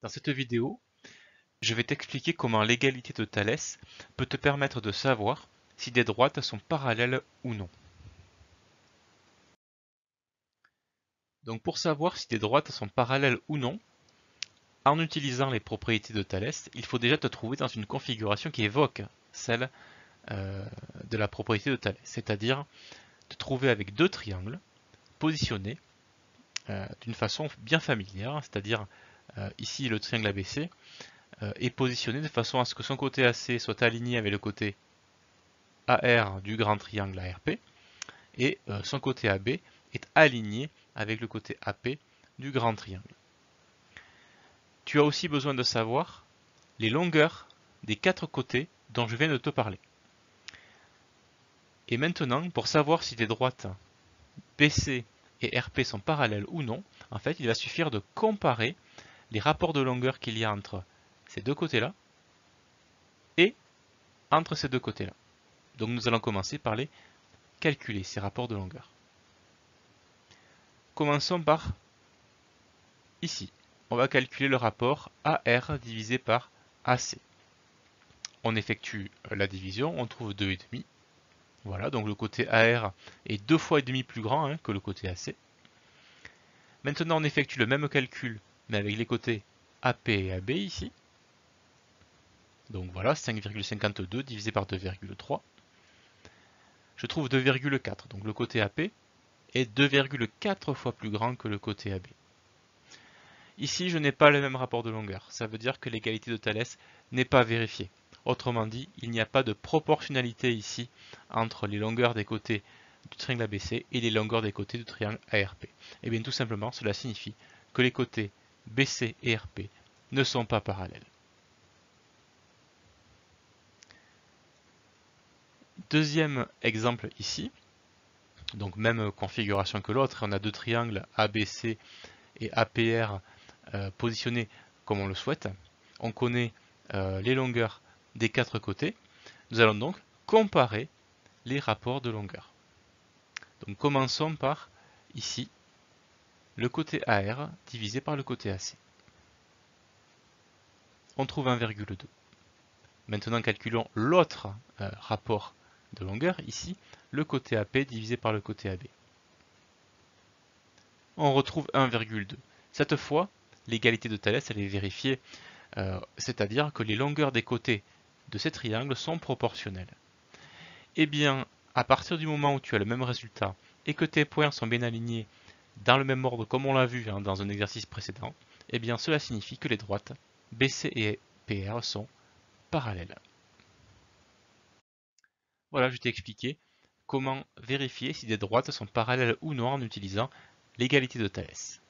Dans cette vidéo, je vais t'expliquer comment l'égalité de Thalès peut te permettre de savoir si des droites sont parallèles ou non. Donc pour savoir si des droites sont parallèles ou non, en utilisant les propriétés de Thalès, il faut déjà te trouver dans une configuration qui évoque celle de la propriété de Thalès, c'est-à-dire te trouver avec deux triangles positionnés d'une façon bien familière, c'est-à-dire ici le triangle ABC est positionné de façon à ce que son côté AC soit aligné avec le côté AR du grand triangle ARP et son côté AB est aligné avec le côté AP du grand triangle. Tu as aussi besoin de savoir les longueurs des quatre côtés dont je viens de te parler. Et maintenant, pour savoir si tes droites BC et RP sont parallèles ou non, en fait, il va suffire de comparer les rapports de longueur qu'il y a entre ces deux côtés-là et entre ces deux côtés-là. Donc nous allons commencer par les calculer, ces rapports de longueur. Commençons par ici. On va calculer le rapport AR divisé par AC. On effectue la division, on trouve 2,5. Voilà, donc le côté AR est 2 fois et demi plus grand que le côté AC. Maintenant, on effectue le même calcul, mais avec les côtés AP et AB ici. Donc voilà, 5,52 divisé par 2,3. Je trouve 2,4, donc le côté AP est 2,4 fois plus grand que le côté AB. Ici, je n'ai pas le même rapport de longueur. Ça veut dire que l'égalité de Thalès n'est pas vérifiée. Autrement dit, il n'y a pas de proportionnalité ici entre les longueurs des côtés du triangle ABC et les longueurs des côtés du triangle ARP. Et bien tout simplement, cela signifie que les côtés BC et RP ne sont pas parallèles. Deuxième exemple ici, donc même configuration que l'autre, on a deux triangles ABC et APR positionnés comme on le souhaite. On connaît les longueurs des quatre côtés. Nous allons donc comparer les rapports de longueur. Donc commençons par ici le côté AR divisé par le côté AC. On trouve 1,2. Maintenant calculons l'autre rapport de longueur, ici le côté AP divisé par le côté AB. On retrouve 1,2. Cette fois, l'égalité de Thalès elle est vérifiée, c'est-à-dire que les longueurs des côtés de ces triangles sont proportionnelles. Eh bien, à partir du moment où tu as le même résultat et que tes points sont bien alignés dans le même ordre comme on l'a vu dans un exercice précédent, eh bien cela signifie que les droites BC et PR sont parallèles. Voilà, je t'ai expliqué comment vérifier si des droites sont parallèles ou non en utilisant l'égalité de Thalès.